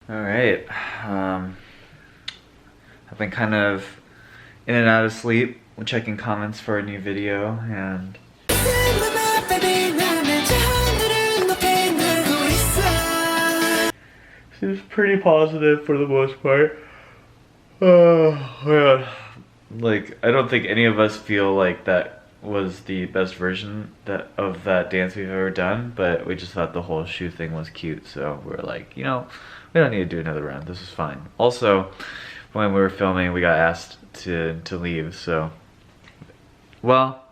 Alright, I've been kind of in and out of sleep, checking comments for a new video, and seems pretty positive for the most part. Oh man. Like, I don't think any of us feel like that was the best version of that dance we've ever done, but we just thought the whole shoe thing was cute, so we were like, you know, we don't need to do another round. This is fine. Also, when we were filming, we got asked to leave, so well,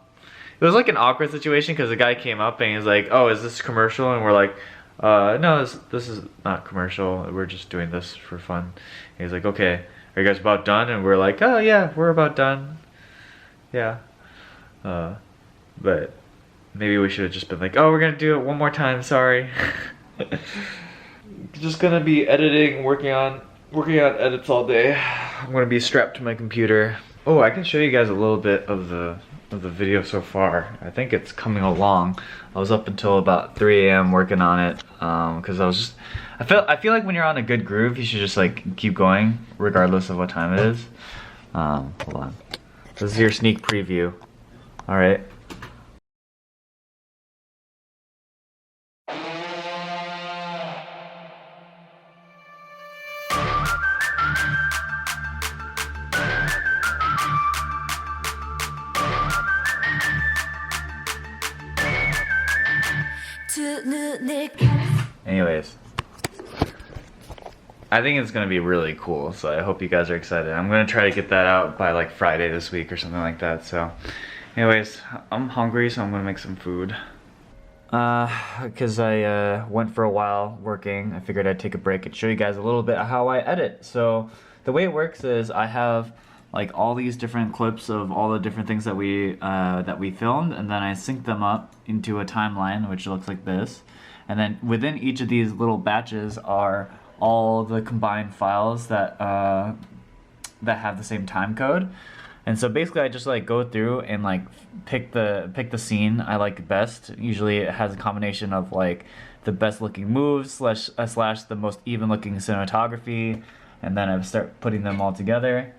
it was like an awkward situation because the guy came up and he's like, "Oh, is this commercial?" And we're like, no, this is not commercial. We're just doing this for fun." And he's like, "Okay, are you guys about done?" And we're like, "Oh yeah, we're about done." Yeah. But maybe we should have just been like, "Oh, we're gonna do it one more time. Sorry." Just gonna be editing, working on edits all day. I'm gonna be strapped to my computer. Oh, I can show you guys a little bit of the video so far. I think it's coming along. I was up until about 3 a.m. working on it because I feel like when you're on a good groove, you should just like keep going regardless of what time it is. Hold on. This is your sneak preview. All right. Anyways, I think it's gonna be really cool, so I hope you guys are excited. I'm gonna try to get that out by like Friday this week or something like that. So anyways, I'm hungry, so I'm gonna make some food. Because I went for a while working, I figured I'd take a break and show you guys a little bit of how I edit. So the way it works is I have like all these different clips of all the different things that we filmed, and then I sync them up into a timeline which looks like this. And then within each of these little batches are all the combined files that have the same time code. And so basically I just like go through and like pick the scene I like best. Usually it has a combination of like the best looking moves slash the most even looking cinematography, and then I start putting them all together.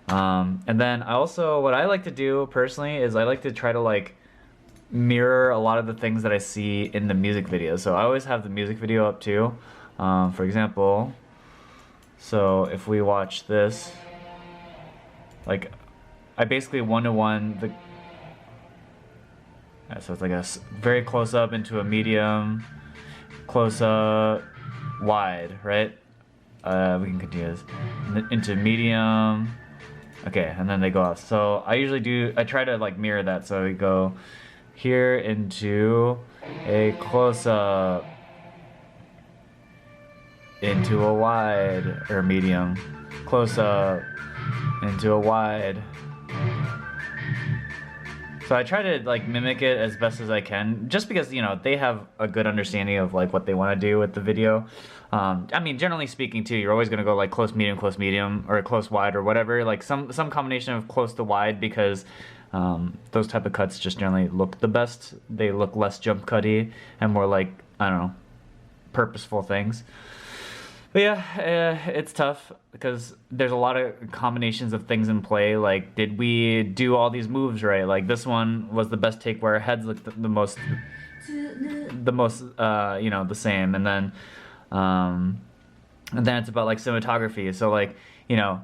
And then what I like to do personally is I like to try to like mirror a lot of the things that I see in the music video. So I always have the music video up too. For example, so if we watch this, like I basically one-to-one so it's like a very close up into a medium, close up, wide, right? We can continue this into medium. Okay, and then they go off. So I try to like mirror that. So we go here into a close up, into a wide or medium, close up, into a wide. So I try to like mimic it as best as I can, just because, you know, they have a good understanding of like what they want to do with the video. I mean, generally speaking too, you're always gonna go like close medium, or close wide, or whatever, like some combination of close to wide, because those type of cuts just generally look the best. They look less jump cutty and more like, I don't know, purposeful things. But yeah, it's tough because there's a lot of combinations of things in play. Like, did we do all these moves right? Like this one was the best take where our heads looked the most, you know, the same. And then it's about like cinematography. So like, you know,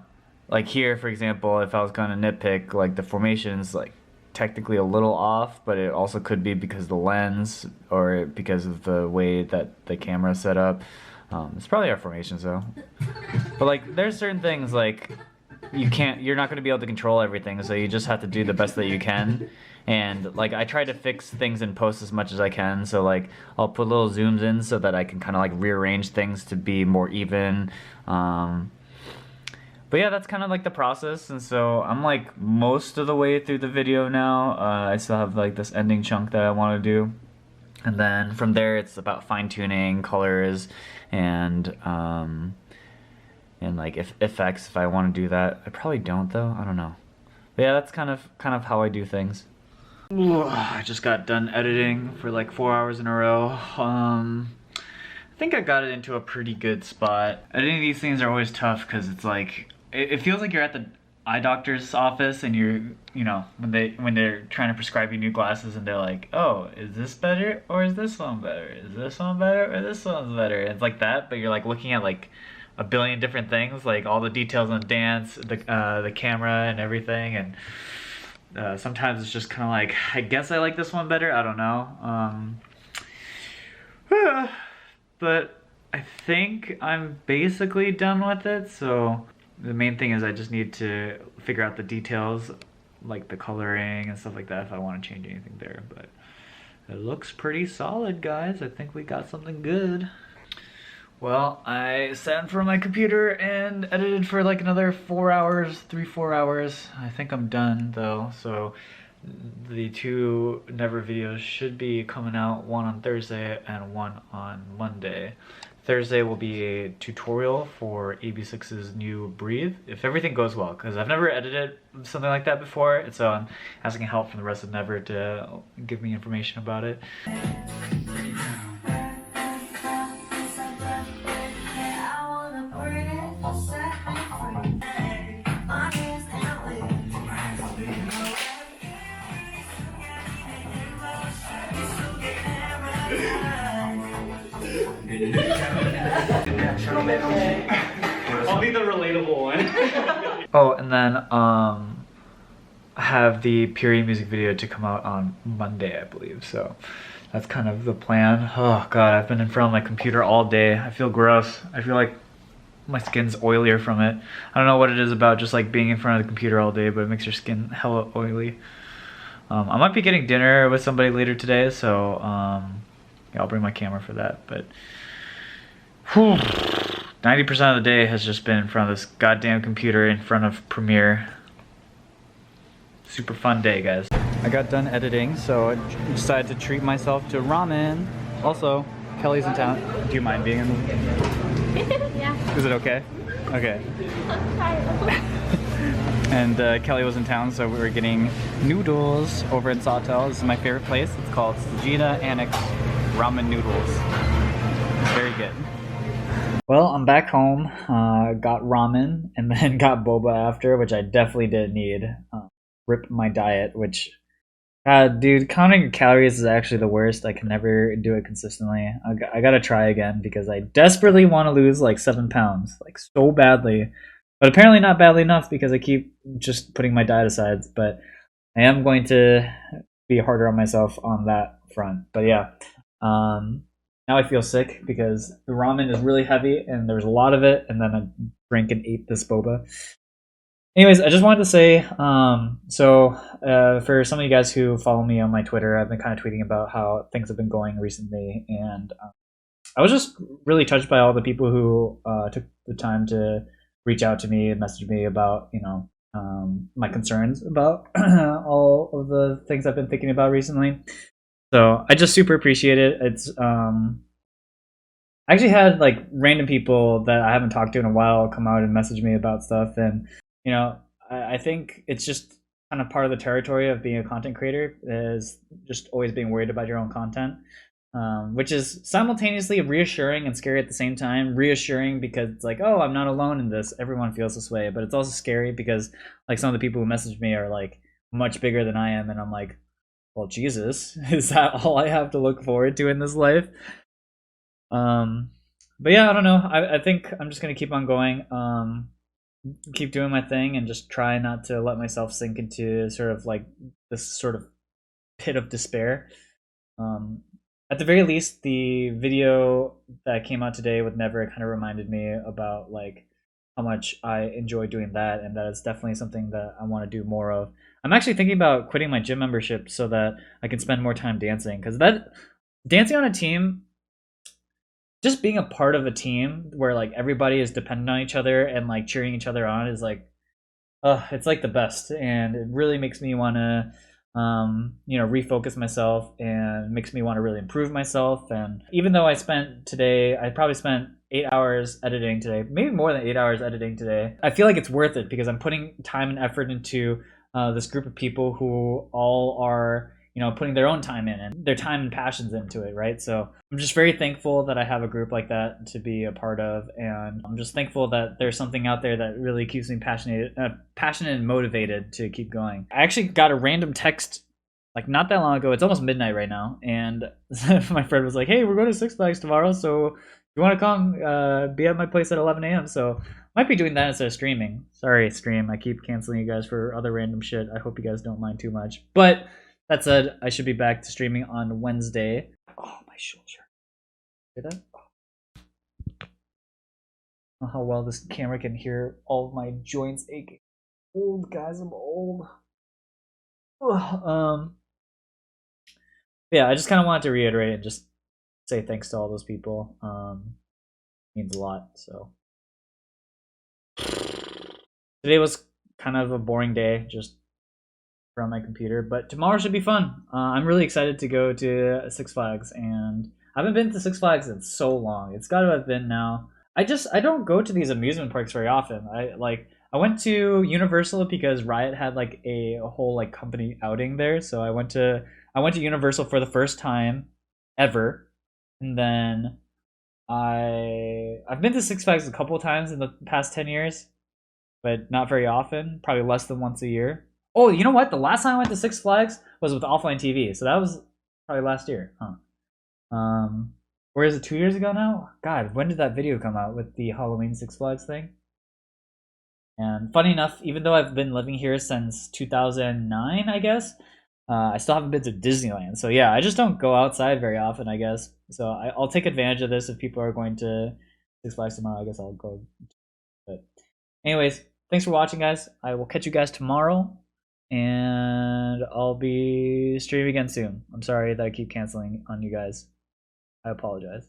like here, for example, if I was gonna nitpick, like the formation's like technically a little off, but it also could be because of the lens or because of the way that the camera's set up. It's probably our formations though. But like there's certain things like you're not going to be able to control everything, so you just have to do the best that you can. And like I try to fix things in post as much as I can, so like I'll put little zooms in so that I can kind of like rearrange things to be more even. But yeah, that's kind of like the process, and so I'm like most of the way through the video now. I still have like this ending chunk that I want to do. And then from there, it's about fine-tuning colors and like effects if I want to do that. I probably don't though. I don't know. But yeah, that's kind of how I do things. I just got done editing for like 4 hours in a row. think I got it into a pretty good spot. Editing these things are always tough because it's like, it feels like you're at the eye doctor's office and you're, you know, when they're trying to prescribe you new glasses and they're like, oh, is this better or is this one better? Is this one better or this one's better? It's like that, but you're like looking at like a billion different things, like all the details on dance, the camera and everything, and sometimes it's just kind of like, I guess I like this one better. I don't know. But I think I'm basically done with it. So the main thing is I just need to figure out the details, like the coloring and stuff like that, if I want to change anything there. But it looks pretty solid, guys. I think we got something good. Well, I sat in front of my computer and edited for like another 4 hours, 4 hours. I think I'm done though, so the 2 Never videos should be coming out, one on Thursday and one on Monday. Thursday will be a tutorial for AB6's new Breathe, if everything goes well, because I've never edited something like that before, and so I'm asking help from the rest of Never to give me information about it. I'll be the relatable one. Oh, and then I have the period music video to come out on Monday, I believe. So that's kind of the plan. Oh god, I've been in front of my computer all day. I feel gross. I feel like my skin's oilier from it. I don't know what it is about just like being in front of the computer all day, but it makes your skin hella oily. I might be getting dinner with somebody later today, so yeah, I'll bring my camera for that. But 90% of the day has just been in front of this goddamn computer in front of Premiere. Super fun day, guys. I got done editing, so I decided to treat myself to ramen. Also, Kelly's in town. Do you mind being in the... Yeah. Is it okay? Okay. And Kelly was in town, so we were getting noodles over at Sawtell. This is my favorite place. It's called Sajina Annex Ramen Noodles. It's very good. Well, I'm back home. Got ramen and then got boba after, which I definitely did need. Rip my diet, which, dude, counting calories is actually the worst. I can never do it consistently. I gotta try again because I desperately want to lose like 7 pounds, like so badly. But apparently not badly enough because I keep just putting my diet aside. But I am going to be harder on myself on that front. But yeah, now I feel sick because the ramen is really heavy and there's a lot of it. And then I drank and ate this boba. Anyways, I just wanted to say, for some of you guys who follow me on my Twitter, I've been kind of tweeting about how things have been going recently. And I was just really touched by all the people who took the time to reach out to me and message me about, you know, my concerns about all of the things I've been thinking about recently. So I just super appreciate it. It's I actually had like random people that I haven't talked to in a while come out and message me about stuff, and you know, I think it's just kind of part of the territory of being a content creator is just always being worried about your own content. Which is simultaneously reassuring and scary at the same time. Reassuring because it's like, oh, I'm not alone in this. Everyone feels this way. But it's also scary because like some of the people who message me are like much bigger than I am, and I'm like, well, Jesus, is that all I have to look forward to in this life? But yeah, I don't know. I think I'm just gonna keep on going. Keep doing my thing and just try not to let myself sink into sort of like this sort of pit of despair. At the very least, the video that came out today with Never kind of reminded me about like how much I enjoy doing that, and that is definitely something that I want to do more of. I'm actually thinking about quitting my gym membership so that I can spend more time dancing, because that dancing on a team, just being a part of a team where like everybody is dependent on each other and like cheering each other on is like, it's like the best, and it really makes me want to refocus myself and makes me want to really improve myself. And even though I probably spent 8 hours editing today, maybe more than 8 hours editing today, I feel like it's worth it because I'm putting time and effort into this group of people who all are putting their own time in and their time and passions into it, right? So I'm just very thankful that I have a group like that to be a part of, and I'm just thankful that there's something out there that really keeps me passionate and motivated to keep going. I actually got a random text like not that long ago. It's almost midnight right now, and my friend was like, "Hey, we're going to Six Flags tomorrow, so you want to come be at my place at 11 a.m." So might be doing that instead of streaming. Sorry, stream. I keep canceling you guys for other random shit. I hope you guys don't mind too much. But that said, I should be back to streaming on Wednesday. Oh, my shoulder. Hear that? I don't know how well this camera can hear all of my joints aching. Old, guys, I'm old. Yeah, I just kind of wanted to reiterate and just say thanks to all those people. Means a lot. So today was kind of a boring day, just on my computer, but tomorrow should be fun. I'm really excited to go to Six Flags, and I haven't been to Six Flags in so long. It's got to have been now. I don't go to these amusement parks very often. I went to Universal because Riot had like a whole like company outing there, so I went to Universal for the first time ever, and then I've been to Six Flags a couple of times in the past 10 years, but not very often. Probably less than once a year. Oh, you know what? The last time I went to Six Flags was with Offline TV, so that was probably last year, huh? Or is it 2 years ago now? God, when did that video come out with the Halloween Six Flags thing? And funny enough, even though I've been living here since 2009, I guess, I still haven't been to Disneyland. So yeah, I just don't go outside very often, I guess. So I'll take advantage of this if people are going to Six Flags tomorrow. I guess I'll go. But anyways, thanks for watching, guys. I will catch you guys tomorrow. And I'll be streaming again soon. I'm sorry that I keep canceling on you guys. I apologize.